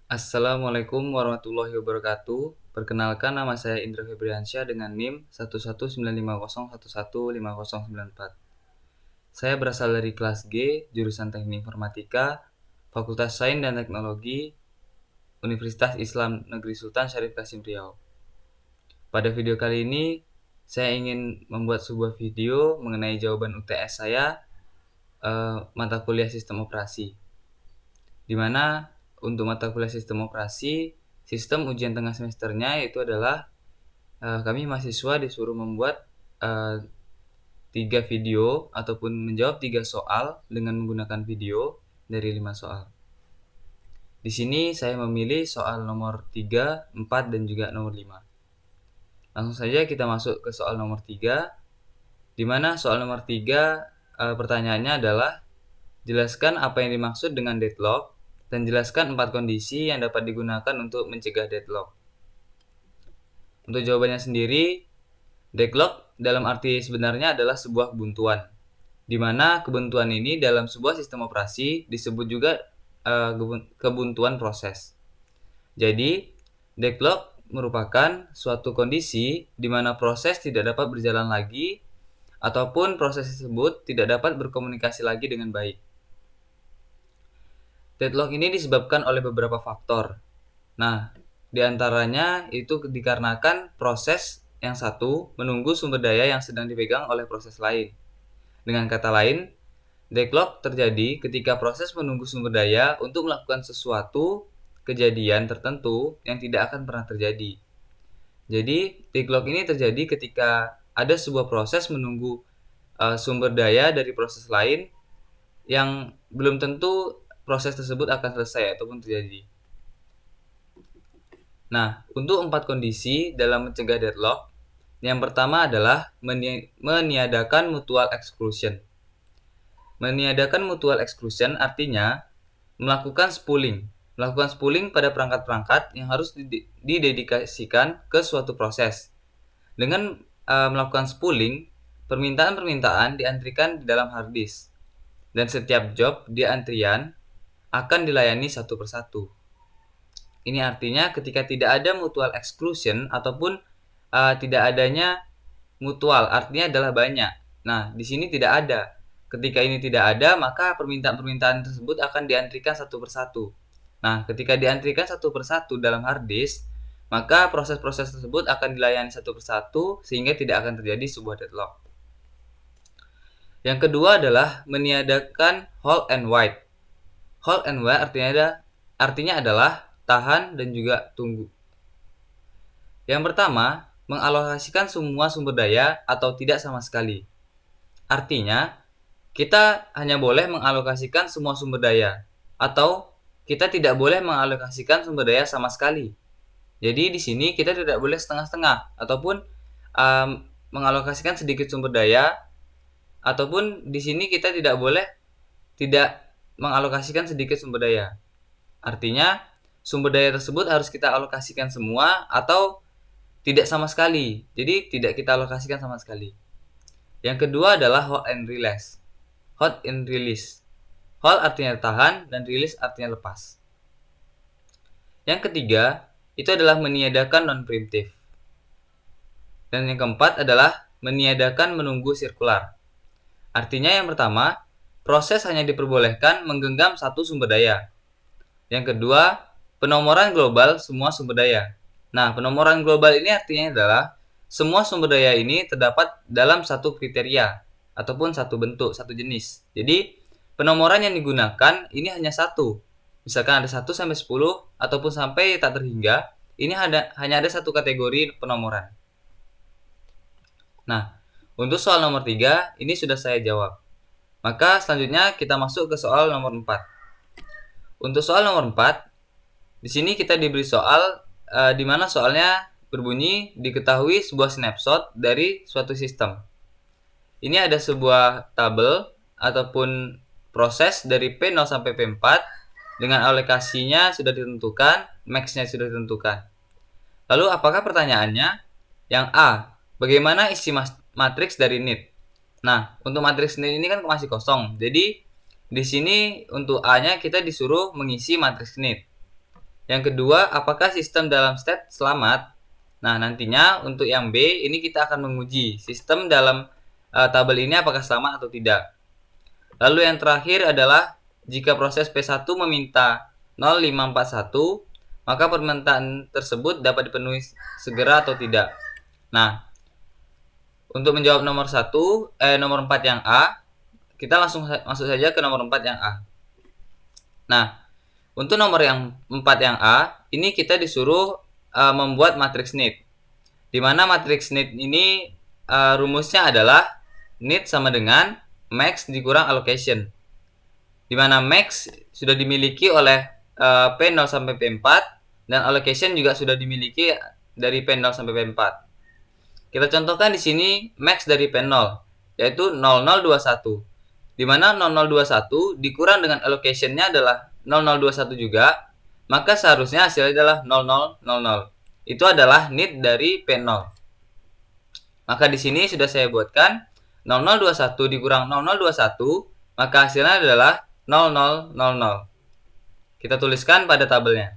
Assalamualaikum warahmatullahi wabarakatuh. Perkenalkan, nama saya Indra Febriansyah dengan NIM 1195011105094. Saya berasal dari kelas G, jurusan Teknik Informatika, Fakultas Sains dan Teknologi, Universitas Islam Negeri Sultan Syarif Kasim Riau. Pada video kali ini, saya ingin membuat sebuah video mengenai jawaban UTS saya, mata kuliah Sistem Operasi, di mana untuk mata kuliah Sistem Operasi, sistem ujian tengah semesternya itu adalah kami mahasiswa disuruh membuat 3 video ataupun menjawab 3 soal dengan menggunakan video dari 5 soal. Di sini saya memilih soal nomor 3, 4, dan juga nomor 5. Langsung saja kita masuk ke soal nomor 3, di mana soal nomor 3 pertanyaannya adalah jelaskan apa yang dimaksud dengan deadlock dan jelaskan 4 kondisi yang dapat digunakan untuk mencegah deadlock. Untuk jawabannya sendiri, deadlock dalam arti sebenarnya adalah sebuah kebuntuan, di mana kebuntuan ini dalam sebuah sistem operasi disebut juga kebuntuan proses. Jadi, deadlock merupakan suatu kondisi di mana proses tidak dapat berjalan lagi ataupun proses tersebut tidak dapat berkomunikasi lagi dengan baik. Deadlock ini disebabkan oleh beberapa faktor. Nah, di antaranya itu dikarenakan proses yang satu menunggu sumber daya yang sedang dipegang oleh proses lain. Dengan kata lain, deadlock terjadi ketika proses menunggu sumber daya untuk melakukan sesuatu kejadian tertentu yang tidak akan pernah terjadi. Jadi, deadlock ini terjadi ketika ada sebuah proses menunggu sumber daya dari proses lain yang belum tentu proses tersebut akan selesai ataupun terjadi. Nah, untuk 4 kondisi dalam mencegah deadlock, yang pertama adalah meniadakan mutual exclusion. Meniadakan mutual exclusion artinya melakukan spooling. Melakukan spooling pada perangkat-perangkat yang harus didedikasikan ke suatu proses. Dengan melakukan spooling, permintaan-permintaan diantrikan di dalam hard disk. Dan setiap job di antrian akan dilayani satu persatu. Ini artinya ketika tidak ada mutual exclusion ataupun tidak adanya mutual, artinya adalah banyak. Nah, di sini tidak ada. Ketika ini tidak ada, maka permintaan-permintaan tersebut akan diantrikan satu persatu. Nah, ketika diantrikan satu persatu dalam hard disk, maka proses-proses tersebut akan dilayani satu persatu sehingga tidak akan terjadi sebuah deadlock. Yang kedua adalah meniadakan hold and wait. Hold and wait artinya adalah tahan dan juga tunggu. Yang pertama, mengalokasikan semua sumber daya atau tidak sama sekali. Artinya, kita hanya boleh mengalokasikan semua sumber daya atau kita tidak boleh mengalokasikan sumber daya sama sekali. Jadi di sini kita tidak boleh setengah-setengah ataupun mengalokasikan sedikit sumber daya ataupun di sini kita tidak boleh tidak mengalokasikan sedikit sumber daya. Artinya, sumber daya tersebut harus kita alokasikan semua atau tidak sama sekali. Jadi tidak kita alokasikan sama sekali. Yang kedua adalah hold and release. Hold and release. Hold artinya tahan dan release artinya lepas. Yang ketiga, itu adalah meniadakan non-preemptive. Dan yang keempat adalah meniadakan menunggu sirkular. Artinya yang pertama, proses hanya diperbolehkan menggenggam satu sumber daya. Yang kedua, penomoran global semua sumber daya. Nah, penomoran global ini artinya adalah semua sumber daya ini terdapat dalam satu kriteria ataupun satu bentuk, satu jenis. Jadi, penomoran yang digunakan ini hanya satu. Misalkan ada 1 sampai 10 ataupun sampai tak terhingga, ini hanya ada satu kategori penomoran. Nah, untuk soal nomor 3, ini sudah saya jawab. Maka selanjutnya kita masuk ke soal nomor 4. Untuk soal nomor 4, di sini kita diberi soal di mana soalnya berbunyi diketahui sebuah snapshot dari suatu sistem. Ini ada sebuah tabel ataupun proses dari P0 sampai P4 dengan alokasinya sudah ditentukan, max-nya sudah ditentukan. Lalu apakah pertanyaannya? Yang A, bagaimana isi matriks dari NIT? Nah, untuk matriks NIT ini kan masih kosong. Jadi di sini untuk A-nya kita disuruh mengisi matriks NIT. Yang kedua, apakah sistem dalam state selamat? Nah, nantinya untuk yang B, ini kita akan menguji sistem dalam tabel ini apakah selamat atau tidak. Lalu yang terakhir adalah jika proses P1 meminta 0541, maka permintaan tersebut dapat dipenuhi segera atau tidak. Nah, untuk menjawab nomor 4 yang A, kita langsung masuk saja ke nomor 4 yang A. Nah, untuk nomor yang 4 yang A, ini kita disuruh membuat matriks need. Di mana matriks need ini rumusnya adalah need sama dengan max dikurang allocation. Di mana max sudah dimiliki oleh P0 sampai P4 dan allocation juga sudah dimiliki dari P0 sampai P4. Kita contohkan di sini max dari P0 yaitu 0021. Di mana 0021 dikurang dengan allocation-nya adalah 0021 juga, maka seharusnya hasilnya adalah 0000. Itu adalah need dari P0. Maka di sini sudah saya buatkan 0021 dikurang 0021, maka hasilnya adalah 0000. Kita tuliskan pada tabelnya.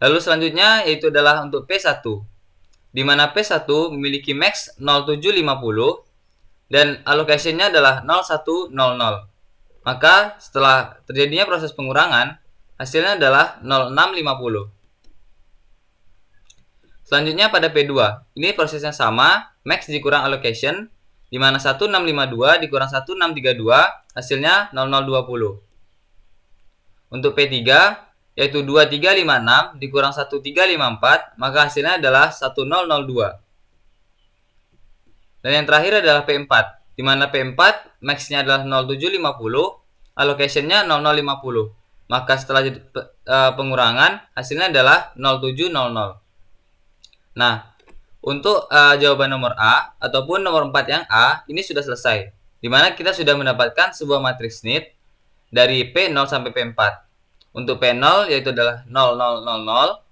Lalu selanjutnya yaitu adalah untuk P1. Di mana P1 memiliki max 0750 dan allocation-nya adalah 0100. Maka setelah terjadinya proses pengurangan, hasilnya adalah 0650. Selanjutnya pada P2, ini prosesnya sama, max dikurang allocation, di mana 1652 dikurang 1632, hasilnya 0020. Untuk P3, yaitu 2356 dikurang 1354, maka hasilnya adalah 1002. Dan yang terakhir adalah P4, di mana P4 max-nya adalah 0750, allocation-nya 0050. Maka setelah pengurangan, hasilnya adalah 0700. Nah, untuk jawaban nomor A ataupun nomor 4 yang A ini sudah selesai. Di mana kita sudah mendapatkan sebuah matriks need dari P0 sampai P4. Untuk P0 yaitu adalah 0000,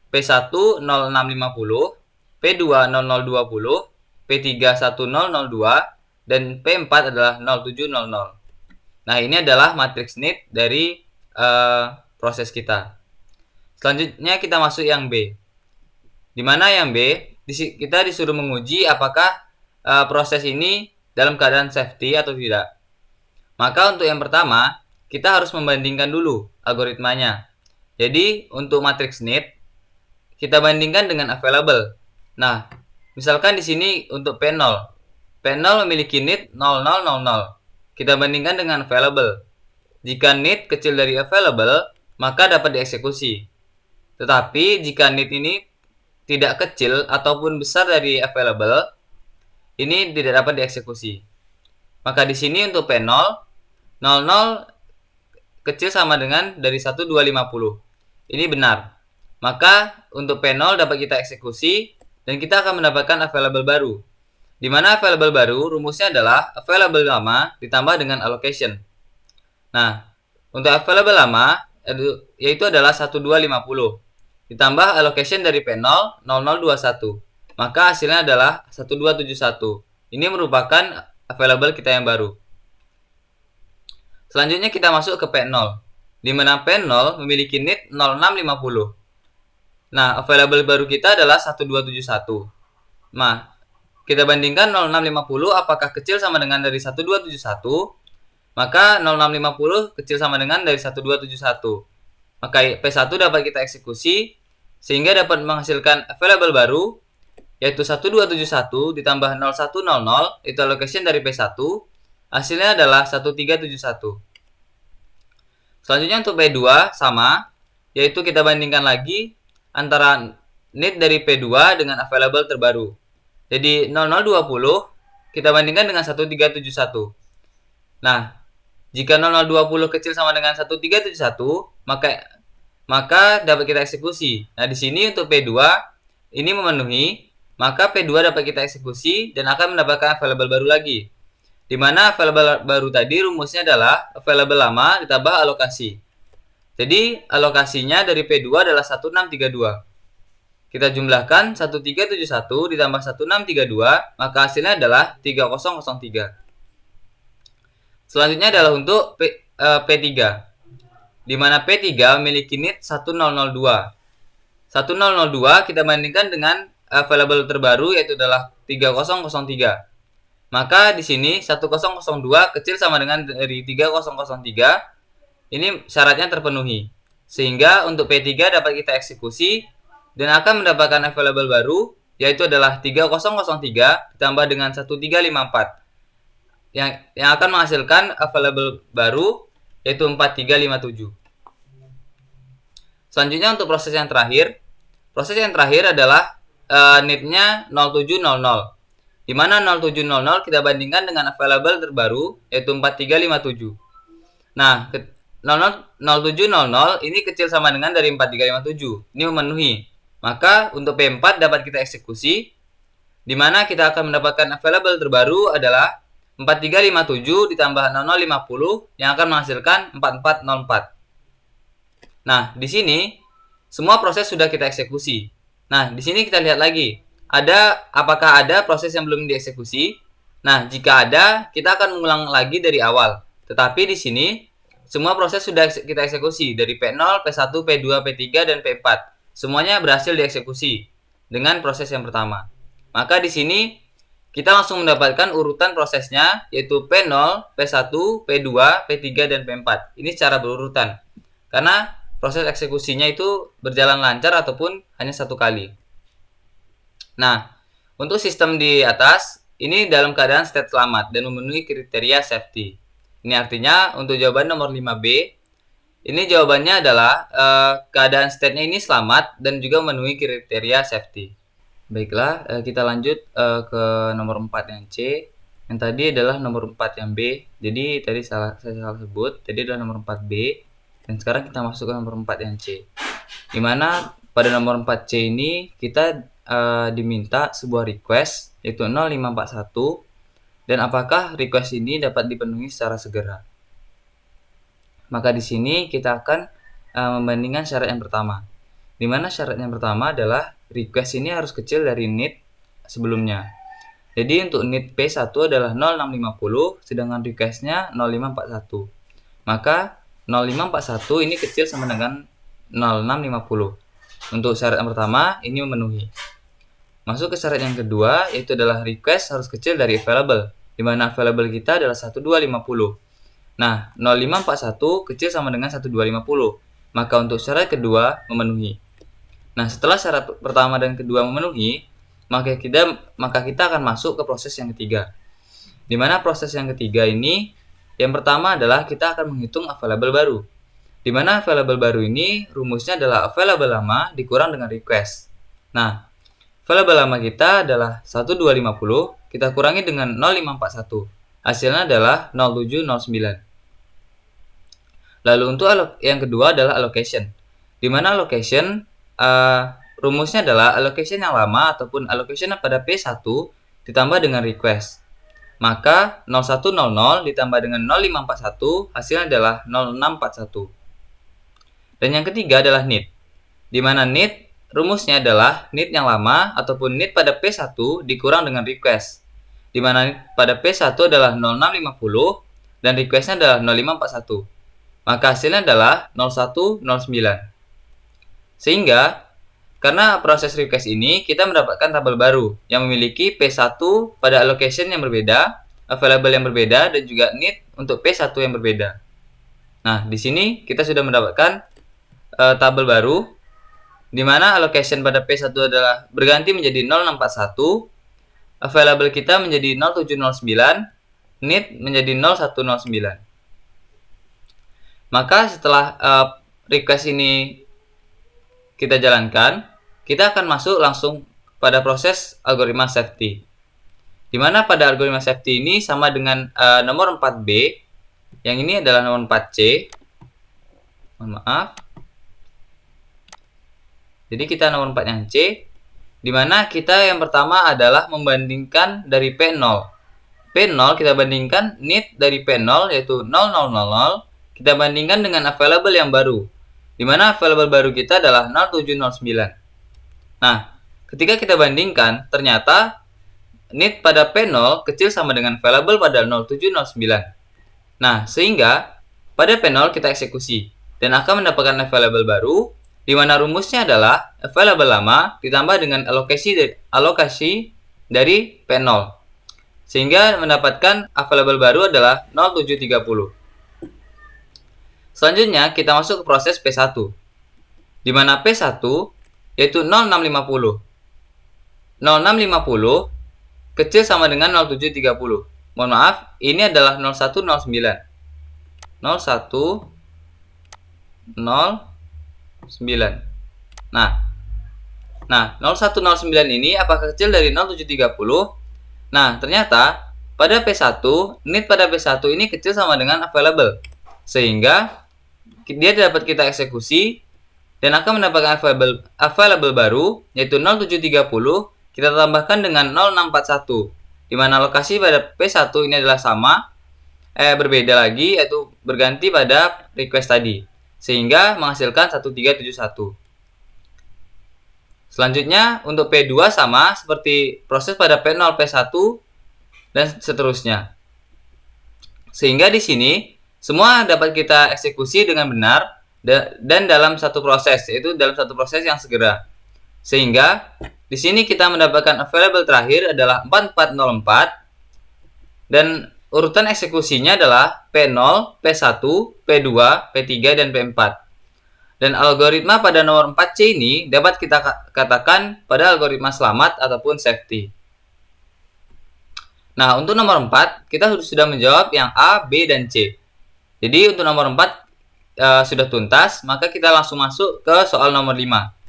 P1 0650, P2 0020, P3 1002, dan P4 adalah 0700. Nah, ini adalah matriks need dari proses kita. Selanjutnya kita masuk yang B. Di mana yang B, kita disuruh menguji apakah proses ini dalam keadaan safety atau tidak. Maka untuk yang pertama, kita harus membandingkan dulu algoritmanya. Jadi, untuk matriks need, kita bandingkan dengan available. Nah, misalkan di sini untuk P0. P0 memiliki need 0000. Kita bandingkan dengan available. Jika need kecil dari available, maka dapat dieksekusi. Tetapi jika need ini tidak kecil ataupun besar dari available, ini tidak dapat dieksekusi. Maka di sini untuk P0, 00 kecil sama dengan dari 1250. Ini benar. Maka untuk P0 dapat kita eksekusi dan kita akan mendapatkan available baru. Di mana available baru rumusnya adalah available lama ditambah dengan allocation. Nah, untuk available lama yaitu adalah 1250 ditambah allocation dari P0 0021. Maka hasilnya adalah 1271. Ini merupakan available kita yang baru. Selanjutnya kita masuk ke P0. Di mana P0 memiliki need 0650. Nah, available baru kita adalah 1271. Nah, kita bandingkan 0650 apakah kecil sama dengan dari 1271? Maka 0650 kecil sama dengan dari 1271. Maka P1 dapat kita eksekusi sehingga dapat menghasilkan available baru yaitu 1271 ditambah 0100 itu allocation dari P1. Hasilnya adalah 1371. Selanjutnya untuk P2 sama, yaitu kita bandingkan lagi antara need dari P2 dengan available terbaru. Jadi 0020 kita bandingkan dengan 1371. Nah, jika 0020 kecil sama dengan 1371, maka dapat kita eksekusi. Nah, di sini untuk P2 ini memenuhi, maka P2 dapat kita eksekusi dan akan mendapatkan available baru lagi. Di mana available baru tadi rumusnya adalah available lama ditambah alokasi. Jadi, alokasinya dari P2 adalah 1632. Kita jumlahkan 1371 ditambah 1632, maka hasilnya adalah 3003. Selanjutnya adalah untuk P3. di mana P3 memiliki NIT 1002. 1002 kita bandingkan dengan available terbaru yaitu adalah 3003. Maka di sini 1002 kecil sama dengan dari 3003. Ini syaratnya terpenuhi. Sehingga untuk P3 dapat kita eksekusi dan akan mendapatkan available baru yaitu adalah 3003 ditambah dengan 1354 yang akan menghasilkan available baru yaitu 4357. Selanjutnya untuk proses yang terakhir. Proses yang terakhir adalah NIT-nya 0700. Di mana 0700 kita bandingkan dengan available terbaru yaitu 4357. Nah, 0700 ini kecil sama dengan dari 4357. Ini memenuhi. Maka untuk P4 dapat kita eksekusi di mana kita akan mendapatkan available terbaru adalah 4357 ditambah 0050 yang akan menghasilkan 4404. Nah, di sini semua proses sudah kita eksekusi. Nah, di sini kita lihat lagi. Apakah ada proses yang belum dieksekusi? Nah, jika ada, kita akan mengulang lagi dari awal. Tetapi di sini semua proses sudah kita eksekusi dari P0, P1, P2, P3 dan P4. Semuanya berhasil dieksekusi dengan proses yang pertama. Maka di sini kita langsung mendapatkan urutan prosesnya yaitu P0, P1, P2, P3 dan P4. Ini secara berurutan. Karena proses eksekusinya itu berjalan lancar ataupun hanya satu kali. Nah, untuk sistem di atas ini dalam keadaan state selamat dan memenuhi kriteria safety. Ini artinya untuk jawaban nomor 5B, ini jawabannya adalah keadaan state-nya ini selamat dan juga memenuhi kriteria safety. Baiklah, kita lanjut ke nomor 4 yang C. Yang tadi adalah nomor 4 yang B. Jadi tadi saya salah sebut, tadi adalah nomor 4B. Dan sekarang kita masuk ke nomor 4 yang C. Dimana pada nomor 4C ini kita diminta sebuah request yaitu 0541 dan apakah request ini dapat dipenuhi secara segera. Maka di sini kita akan membandingkan syarat yang pertama. Dimana syarat yang pertama adalah request ini harus kecil dari NIT sebelumnya. Jadi untuk NIT P1 adalah 0650 sedangkan requestnya 0541. Maka 0541 ini kecil sama dengan 0650. Untuk syarat yang pertama ini memenuhi. Masuk ke syarat yang kedua yaitu adalah request harus kecil dari available. Di mana available kita adalah 1250. Nah, 0541 kecil sama dengan 1250. Maka untuk syarat kedua memenuhi. Nah, setelah syarat pertama dan kedua memenuhi, maka kita akan masuk ke proses yang ketiga. Di mana proses yang ketiga ini yang pertama adalah kita akan menghitung available baru. Di mana available baru ini rumusnya adalah available lama dikurang dengan request. Nah, available lama kita adalah 1250, kita kurangi dengan 0541. Hasilnya adalah 0709. Lalu untuk yang kedua adalah allocation. Di mana allocation rumusnya adalah allocation yang lama ataupun allocation pada P1 ditambah dengan request. Maka 0100 ditambah dengan 0541 hasilnya adalah 0641. Dan yang ketiga adalah NIT. Di mana NIT rumusnya adalah NIT yang lama ataupun NIT pada P1 dikurang dengan request. Di mana pada P1 adalah 0650 dan requestnya adalah 0541. Maka hasilnya adalah 0109. Sehingga karena proses request ini kita mendapatkan tabel baru yang memiliki P1 pada allocation yang berbeda, available yang berbeda dan juga NIT untuk P1 yang berbeda. Nah, di sini kita sudah mendapatkan tabel baru di mana allocation pada P1 adalah berganti menjadi 0641, available kita menjadi 0709, NIT menjadi 0109. Maka setelah request ini kita jalankan, kita akan masuk langsung pada proses algoritma safety. Di mana pada algoritma safety ini sama dengan nomor 4B, yang ini adalah nomor 4C. Mohon maaf. Jadi kita nomor 4 yang C, di mana kita yang pertama adalah membandingkan dari P0. P0 kita bandingkan NIT dari P0 yaitu 0000, kita bandingkan dengan available yang baru. Di mana available baru kita adalah 0709. Nah, ketika kita bandingkan, ternyata NIT pada P0 kecil sama dengan available pada 0709. Nah, sehingga pada P0 kita eksekusi. dan akan mendapatkan available baru, di mana rumusnya adalah available lama ditambah dengan alokasi dari P0. Sehingga mendapatkan available baru adalah 0730. Selanjutnya kita masuk ke proses P1, di mana P1 yaitu 0650. 0650 kecil sama dengan 0730. Mohon maaf, ini adalah 0109. 0109. Nah, 0109 ini apakah kecil dari 0730? Nah, ternyata pada P1, init pada P1 ini kecil sama dengan available. Sehingga dia dapat kita eksekusi dan akan mendapatkan available baru yaitu 0730 kita tambahkan dengan 0641, di mana lokasi pada P1 ini adalah sama, berbeda lagi, yaitu berganti pada request tadi, sehingga menghasilkan 1371. Selanjutnya untuk P2 sama seperti proses pada P0, P1 dan seterusnya. Sehingga di sini semua dapat kita eksekusi dengan benar dan dalam satu proses, yaitu dalam satu proses yang segera. Sehingga di sini kita mendapatkan available terakhir adalah 4404 dan urutan eksekusinya adalah P0, P1, P2, P3 dan P4. Dan algoritma pada nomor 4C ini dapat kita katakan pada algoritma selamat ataupun safety. Nah, untuk nomor 4 kita sudah menjawab yang A, B, dan C. Jadi untuk nomor 4 sudah tuntas, maka kita langsung masuk ke soal nomor 5.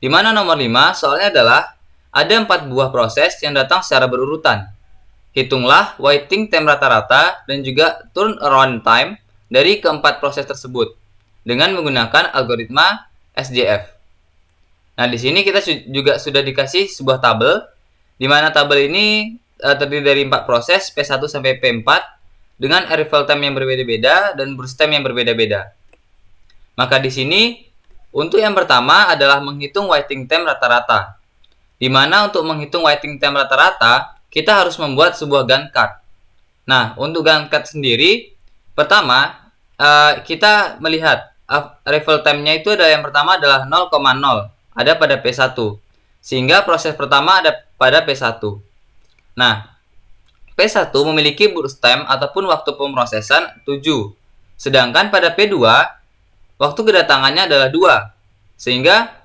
Di mana nomor 5 soalnya adalah ada 4 buah proses yang datang secara berurutan. Hitunglah waiting time rata-rata dan juga turnaround time dari keempat proses tersebut dengan menggunakan algoritma SJF. Nah, di sini kita juga sudah dikasih sebuah tabel, di mana tabel ini terdiri dari 4 proses P1 sampai P4 dengan arrival time yang berbeda-beda dan burst time yang berbeda-beda. Maka di sini untuk yang pertama adalah menghitung waiting time rata-rata. Di mana untuk menghitung waiting time rata-rata, kita harus membuat sebuah Gantt chart. Nah, untuk Gantt chart sendiri, pertama kita melihat arrival time-nya itu adalah yang pertama adalah 0,0, ada pada P1. Sehingga proses pertama ada pada P1. Nah, P1 memiliki burst time ataupun waktu pemrosesan 7. Sedangkan pada P2 waktu kedatangannya adalah 2. Sehingga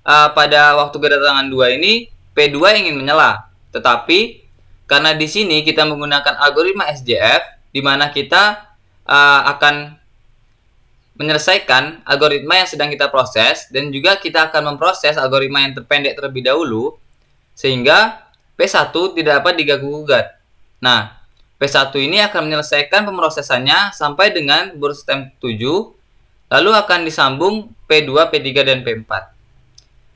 pada waktu kedatangan 2 ini P2 ingin menyala. Tetapi karena di sini kita menggunakan algoritma SJF, di mana kita akan menyelesaikan algoritma yang sedang kita proses dan juga kita akan memproses algoritma yang terpendek terlebih dahulu, sehingga P1 tidak dapat diganggu-gugat. Nah, P1 ini akan menyelesaikan pemrosesannya sampai dengan burst time 7. Lalu akan disambung P2, P3, dan P4.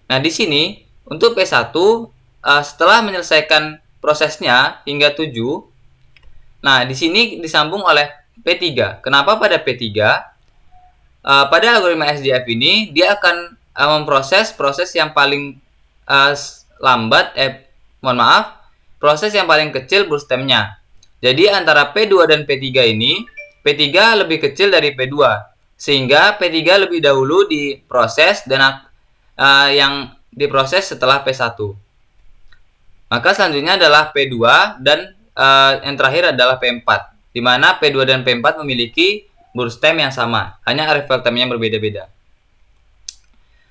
Nah, di sini untuk P1 setelah menyelesaikan prosesnya hingga 7, nah di sini disambung oleh P3. Kenapa pada P3? Pada algoritma SJF ini dia akan memproses proses yang paling lambat, proses yang paling kecil burst time-nya. Jadi antara P2 dan P3 ini, P3 lebih kecil dari P2. Sehingga P3 lebih dahulu diproses dan yang diproses setelah P1. Maka selanjutnya adalah P2 dan yang terakhir adalah P4. Di mana P2 dan P4 memiliki burst time yang sama, hanya arrival time-nya berbeda-beda.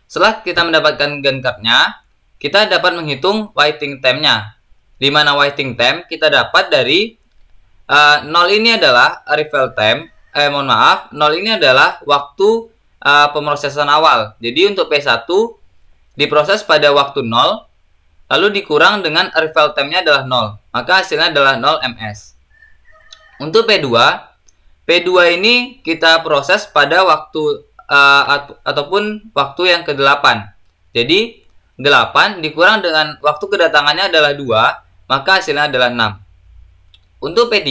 Setelah kita mendapatkan Gantt chart-nya, kita dapat menghitung waiting time-nya. Di mana waiting time kita dapat dari 0 ini adalah arrival time. 0 ini adalah waktu pemrosesan awal. Jadi untuk P1 diproses pada waktu 0, lalu dikurang dengan arrival time-nya adalah 0. Maka hasilnya adalah 0 ms. Untuk P2 ini kita proses pada waktu ataupun waktu yang ke-8. Jadi 8 dikurang dengan waktu kedatangannya adalah 2, maka hasilnya adalah 6. Untuk P3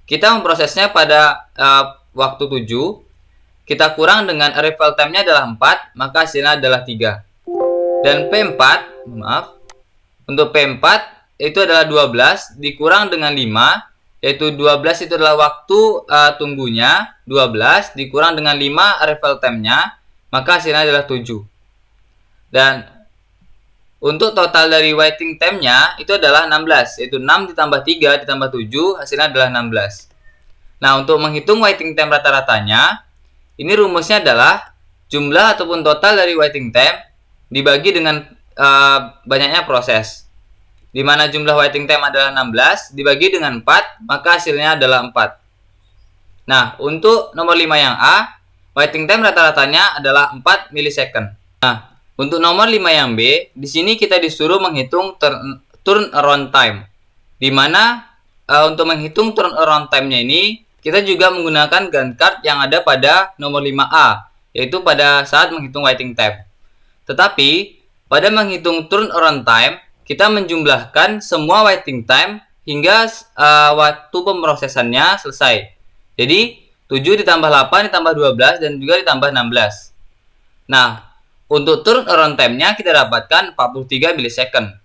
kita memprosesnya pada waktu 7, kita kurang dengan arrival time-nya adalah 4, maka hasilnya adalah 3. Dan P4, untuk P4 itu adalah 12 dikurang dengan 5, yaitu 12 itu adalah waktu tunggunya, 12 dikurang dengan 5 arrival time-nya, maka hasilnya adalah 7. Dan untuk total dari waiting time-nya itu adalah 16, yaitu 6 ditambah 3 ditambah 7, hasilnya adalah 16. Nah, untuk menghitung waiting time rata-ratanya, ini rumusnya adalah jumlah ataupun total dari waiting time dibagi dengan banyaknya proses. Di mana jumlah waiting time adalah 16, dibagi dengan 4, maka hasilnya adalah 4. Nah, untuk nomor 5 yang A, waiting time rata-ratanya adalah 4 millisecond. Nah, untuk nomor 5 yang B, di sini kita disuruh menghitung turnaround time. Di mana untuk menghitung turnaround time-nya ini, kita juga menggunakan Gantt chart yang ada pada nomor 5A, yaitu pada saat menghitung waiting time. Tetapi, pada menghitung turnaround time, kita menjumlahkan semua waiting time hingga waktu pemrosesannya selesai. Jadi, 7 ditambah 8 ditambah 12 dan juga ditambah 16. Nah, untuk turnaround time-nya kita dapatkan 43 millisecond.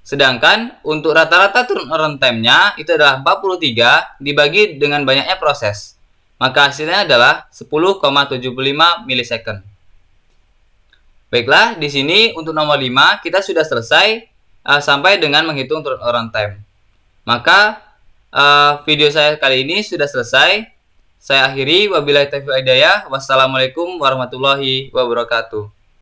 Sedangkan untuk rata-rata turnaround time-nya itu adalah 43 dibagi dengan banyaknya proses. Maka hasilnya adalah 10,75 millisecond. Baiklah, di sini untuk nomor 5 kita sudah selesai sampai dengan menghitung turnaround time. Maka video saya kali ini sudah selesai. Saya akhiri, wabillahi taufiq wal hidayah. Wassalamualaikum warahmatullahi wabarakatuh.